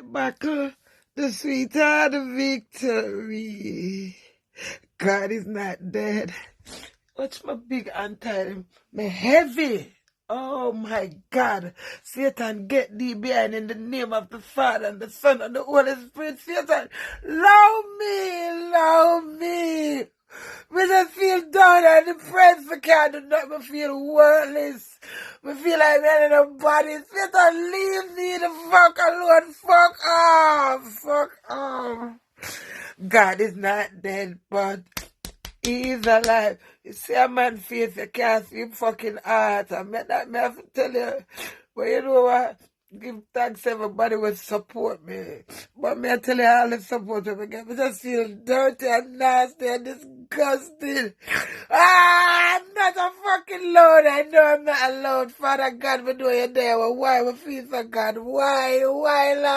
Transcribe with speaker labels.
Speaker 1: Buckle, the sweetheart of victory. God is not dead. Watch my big anti, me heavy. Oh my God. Satan, get thee behind in the name of the Father and the Son and the Holy Spirit. Satan, love me, love me. Me just feel down and depressed. I can't do nothing. I feel worthless. I feel like I'm in a body. Satan, leave me the fuck alone. Fuck off. Fuck off. God is not dead, but he is alive. You see a man face, you can't see him fucking heart. I mean, that me have to tell you. But you know what? Give thanks everybody will support me. But me I tell you all the support I get. I just feel dirty and nasty and disgusting. I'm not a fucking alone. I know I'm not alone. Father God, we know you're there. Why we feel so God? Why, Lord?